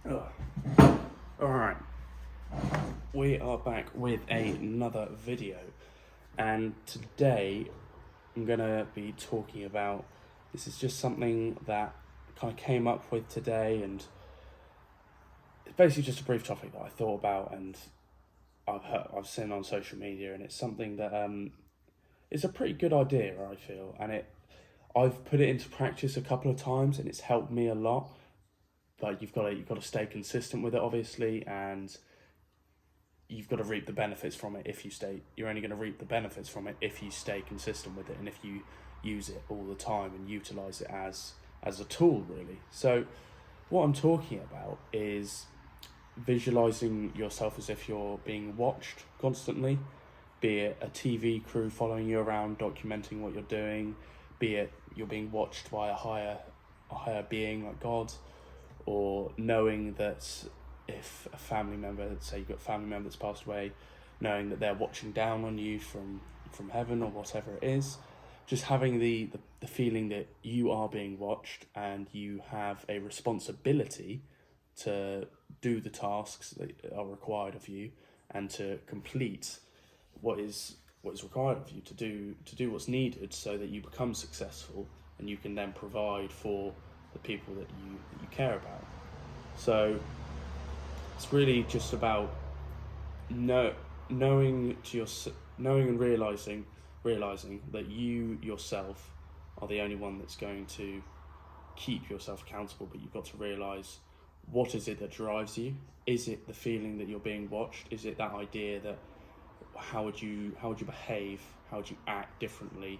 Ugh. All right, we are back with another video, and today I'm gonna be talking about. This is just something that I kind of came up with today, and it's basically just a brief topic that I thought about, and I've seen on social media, and it's something that it's a pretty good idea, I feel, and I've put it into practice a couple of times, and it's helped me a lot. But you've got to stay consistent with it, obviously, and you've got to reap the benefits from it if you stay. You're only going to reap the benefits from it if you stay consistent with it, and if you use it all the time and utilize it as a tool, really. So, what I'm talking about is visualizing yourself as if you're being watched constantly, be it a TV crew following you around, documenting what you're doing, be it you're being watched by a higher being like God, or knowing that if a family member, say you've got a family member that's passed away, knowing that they're watching down on you from heaven or whatever it is, just having the feeling that you are being watched and you have a responsibility to do the tasks that are required of you and to complete what is required of you to do what's needed so that you become successful and you can then provide for the people that you care about. So it's really just about know, knowing to your knowing and realizing that you yourself are the only one that's going to keep yourself accountable, but you've got to realize what is it that drives you. Is it the feeling that you're being watched? Is it that idea that how would you behave, how would you act differently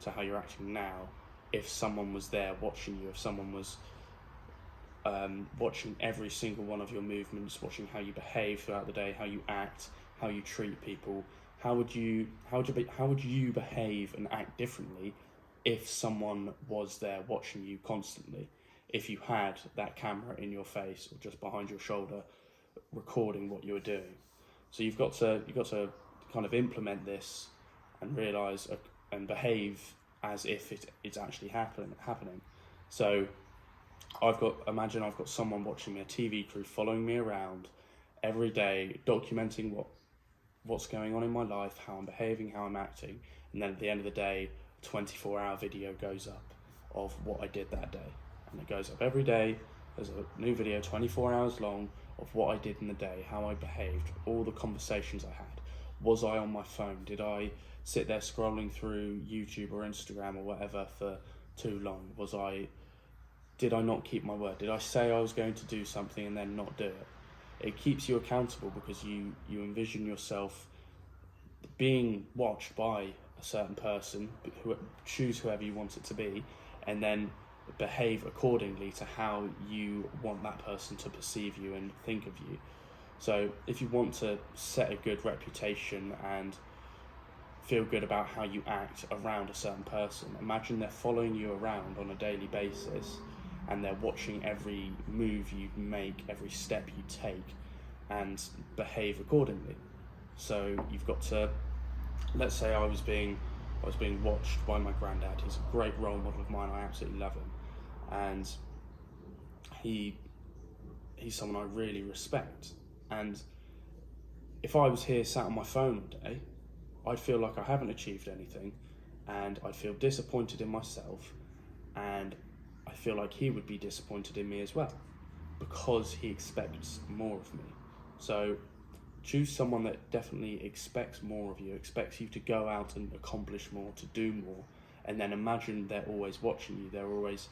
to how you're acting now if someone was there watching you, if someone was watching every single one of your movements, watching how you behave throughout the day, how you act, how you treat people? How would you behave and act differently if someone was there watching you constantly? If you had that camera in your face or just behind your shoulder, recording what you were doing. So you've got to kind of implement this and realize and behave as if it's actually happening. So imagine I've got someone watching me, a TV crew following me around every day, documenting what's going on in my life, how I'm behaving, how I'm acting, and then at the end of the day, a 24-hour video goes up of what I did that day. And it goes up every day. There's a new video 24 hours long of what I did in the day, how I behaved, all the conversations I had. Was I on my phone? Did I sit there scrolling through YouTube or Instagram or whatever for too long? Did I not keep my word? Did I say I was going to do something and then not do it? It keeps you accountable because you envision yourself being watched by a certain person, choose whoever you want it to be, and then behave accordingly to how you want that person to perceive you and think of you. So if you want to set a good reputation and feel good about how you act around a certain person, imagine they're following you around on a daily basis and they're watching every move you make, every step you take, and behave accordingly. So you've got to, let's say I was being watched by my granddad. He's a great role model of mine. I absolutely love him, and he he's someone I really respect. And if I was here sat on my phone all day, I'd feel like I haven't achieved anything, and I'd feel disappointed in myself, and I feel like he would be disappointed in me as well, because he expects more of me. So choose someone that definitely expects more of you, expects you to go out and accomplish more, to do more, and then imagine they're always watching you, they're always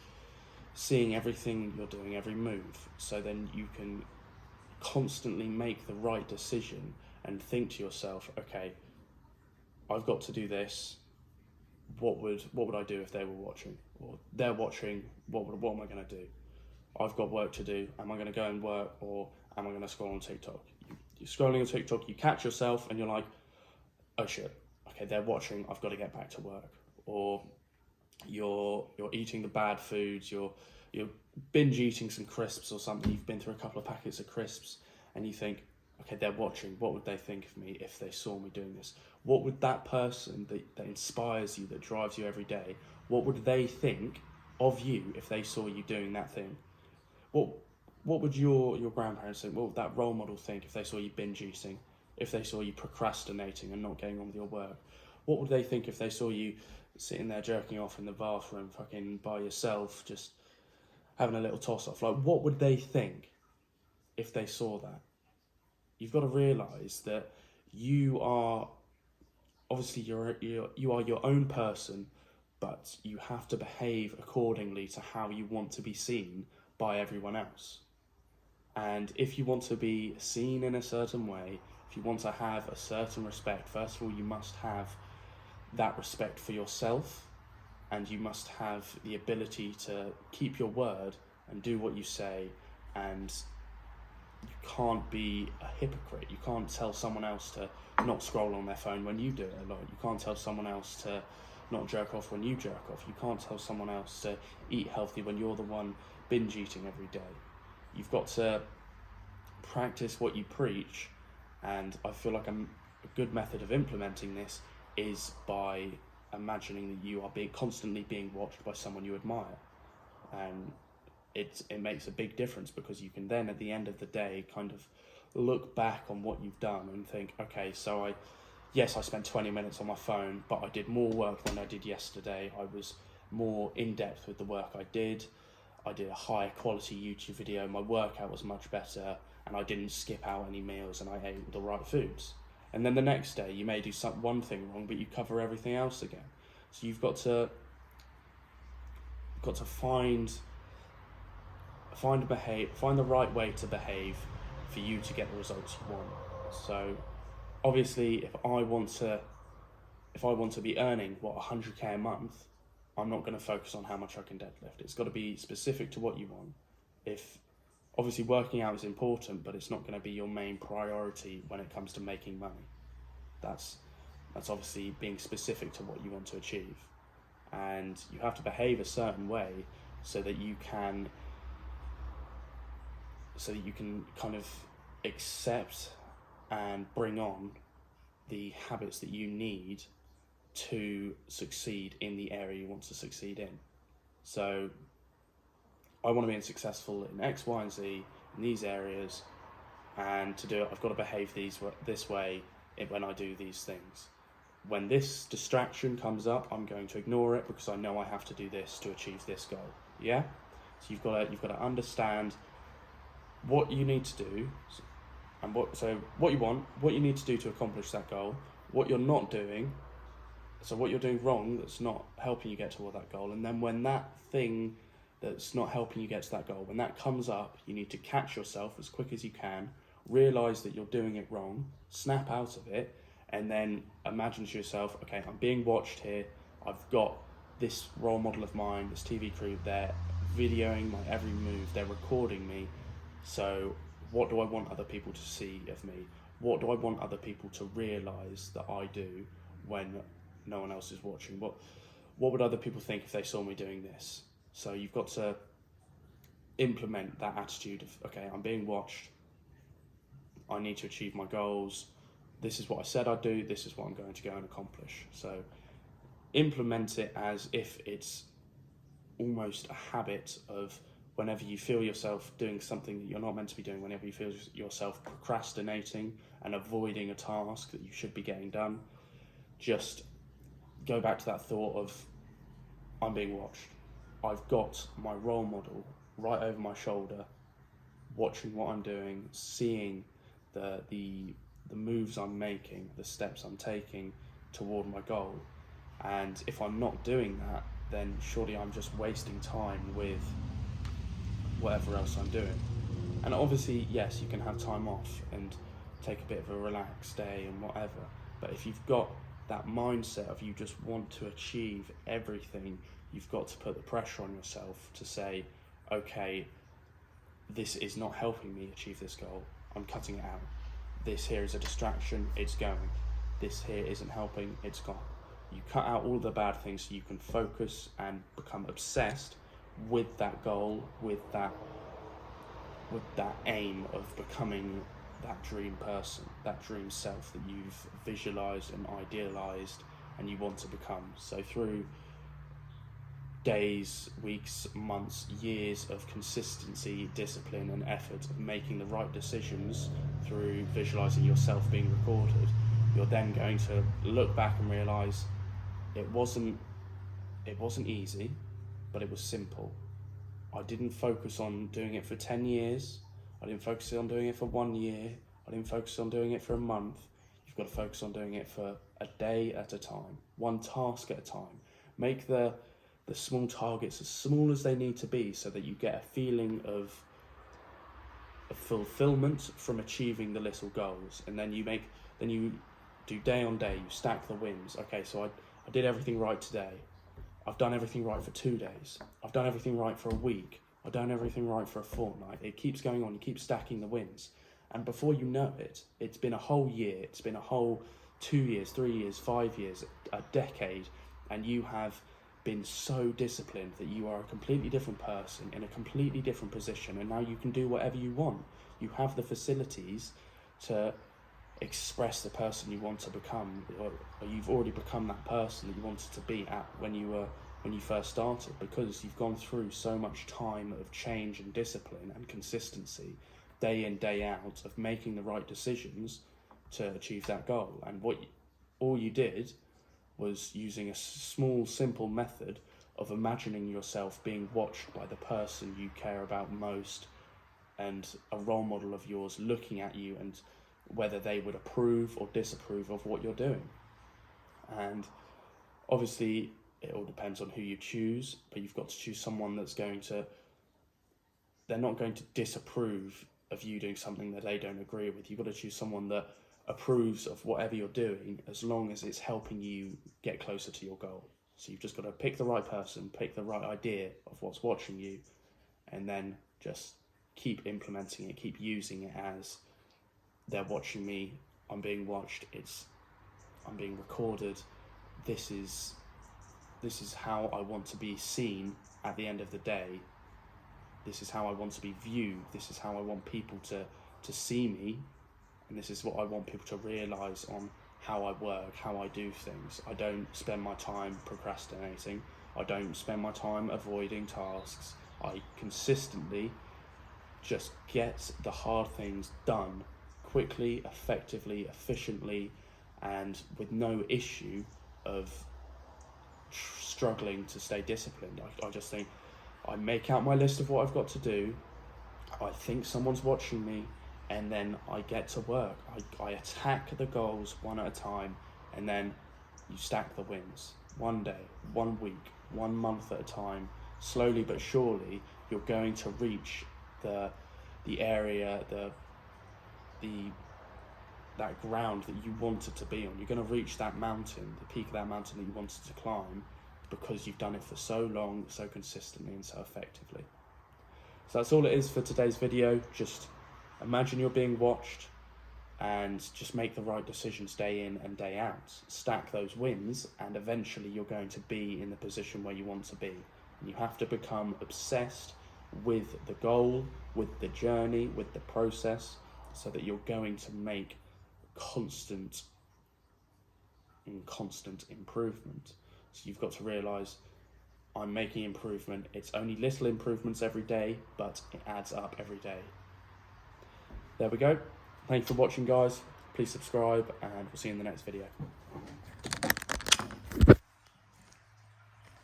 seeing everything you're doing, every move. So then you can constantly make the right decision and think to yourself, okay, I've got to do this. What would I do if they were watching? Or they're watching, what am I going to do? I've got work to do. Am I going to go and work, or am I going to scroll on TikTok? You're scrolling on TikTok, you catch yourself and you're like, oh shit, okay, they're watching, I've got to get back to work. Or you're eating the bad foods, you're binge eating some crisps or something, you've been through a couple of packets of crisps and you think, okay, they're watching, what would they think of me if they saw me doing this? What would that person that inspires you, that drives you every day, what would they think of you if they saw you doing that thing? What what would your grandparents think? What would that role model think if they saw you binge eating, if they saw you procrastinating and not getting on with your work? What would they think if they saw you sitting there jerking off in the bathroom, fucking by yourself, just having a little toss off? Like, what would they think if they saw that? You've got to realise that you are obviously you are your own person, but you have to behave accordingly to how you want to be seen by everyone else. And if you want to be seen in a certain way, if you want to have a certain respect, first of all, you must have that respect for yourself, and you must have the ability to keep your word and do what you say. And you can't be a hypocrite. You can't tell someone else to not scroll on their phone when you do it a lot. You can't tell someone else to not jerk off when you jerk off. You can't tell someone else to eat healthy when you're the one binge eating every day. You've got to practice what you preach, and I feel like a good method of implementing this is by imagining that you are constantly being watched by someone you admire. And it makes a big difference, because you can then at the end of the day kind of look back on what you've done and think, okay, so I spent 20 minutes on my phone, but I did more work than I did yesterday. I was more in depth with the work I did a higher quality YouTube video, my workout was much better, and I didn't skip out any meals, and I ate the right foods. And then the next day you may do one thing wrong, but you cover everything else again. So you've got to find the right way to behave for you to get the results you want. So obviously, if I want to be earning 100k a month, I'm not going to focus on how much I can deadlift. It's got to be specific to what you want. If obviously working out is important, but it's not going to be your main priority when it comes to making money. That's obviously being specific to what you want to achieve, and you have to behave a certain way so that you can kind of accept and bring on the habits that you need to succeed in the area you want to succeed in. So I want to be successful in X, Y, and Z in these areas, and to do it, I've got to behave this way when I do these things. When this distraction comes up, I'm going to ignore it, because I know I have to do this to achieve this goal. Yeah? So you've got to understand what you need to do, and what you want, what you need to do to accomplish that goal, what you're not doing, so what you're doing wrong that's not helping you get toward that goal. And then when that thing that's not helping you get to that goal, when that comes up, you need to catch yourself as quick as you can, realize that you're doing it wrong, snap out of it, and then imagine to yourself, okay, I'm being watched here. I've got this role model of mine, this TV crew, they're videoing my every move, they're recording me. So what do I want other people to see of me? What do I want other people to realize that I do when no one else is watching? What would other people think if they saw me doing this? So you've got to implement that attitude of, okay, I'm being watched, I need to achieve my goals, this is what I said I'd do, this is what I'm going to go and accomplish. So implement it as if it's almost a habit of, whenever you feel yourself doing something that you're not meant to be doing, whenever you feel yourself procrastinating and avoiding a task that you should be getting done, just go back to that thought of, I'm being watched. I've got my role model right over my shoulder, watching what I'm doing, seeing the moves I'm making, the steps I'm taking toward my goal. And if I'm not doing that, then surely I'm just wasting time with whatever else I'm doing. And obviously, yes, you can have time off and take a bit of a relaxed day and whatever, but if you've got that mindset of you just want to achieve everything, you've got to put the pressure on yourself to say, okay, this is not helping me achieve this goal, I'm cutting it out. This here is a distraction, it's going. This here isn't helping, it's gone. You cut out all the bad things so you can focus and become obsessed with that goal, with that aim of becoming that dream person, that dream self that you've visualized and idealized and you want to become. So through days, weeks, months, years of consistency, discipline and effort of making the right decisions through visualizing yourself being recorded, you're then going to look back and realize it wasn't easy, but it was simple. I didn't focus on doing it for 10 years. I didn't focus on doing it for 1 year. I didn't focus on doing it for a month. You've got to focus on doing it for a day at a time, one task at a time. Make the small targets as small as they need to be so that you get a feeling of fulfillment from achieving the little goals. And then you do day on day, you stack the wins. Okay, so I did everything right today. I've done everything right for 2 days. I've done everything right for a week. I've done everything right for a fortnight. It keeps going on. You keep stacking the wins. And before you know it, it's been a whole year. It's been a whole 2 years, 3 years, 5 years, a decade. And you have been so disciplined that you are a completely different person in a completely different position. And now you can do whatever you want. You have the facilities to express the person you want to become, or you've already become that person that you wanted to be at when you first started, because you've gone through so much time of change and discipline and consistency, day in, day out, of making the right decisions to achieve that goal. And all you did was using a small, simple method of imagining yourself being watched by the person you care about most, and a role model of yours looking at you and whether they would approve or disapprove of what you're doing. And obviously it all depends on who you choose, but you've got to choose someone they're not going to disapprove of you doing something that they don't agree with. You've got to choose someone that approves of whatever you're doing, as long as it's helping you get closer to your goal. So you've just got to pick the right person, pick the right idea of what's watching you, and then just keep implementing it, keep using it as they're watching me, I'm being watched, I'm being recorded. This is how I want to be seen at the end of the day. This is how I want to be viewed. This is how I want people to see me. And this is what I want people to realise on how I work, how I do things. I don't spend my time procrastinating. I don't spend my time avoiding tasks. I consistently just get the hard things done quickly, effectively, efficiently, and with no issue of struggling to stay disciplined. I just think I make out my list of what I've got to do. I think someone's watching me, and then I get to work. I attack the goals one at a time, and then you stack the wins. 1 day, 1 week, 1 month at a time. Slowly but surely, you're going to reach the area, that ground that you wanted to be on. You're going to reach that mountain, the peak of that mountain that you wanted to climb, because you've done it for so long, so consistently and so effectively. So that's all it is for today's video. Just imagine you're being watched and just make the right decisions day in and day out. Stack those wins, and eventually you're going to be in the position where you want to be. And you have to become obsessed with the goal, with the journey, with the process, so that you're going to make constant improvement. So you've got to realise, I'm making improvement. It's only little improvements every day, but it adds up every day. There we go. Thanks for watching, guys. Please subscribe, and we'll see you in the next video.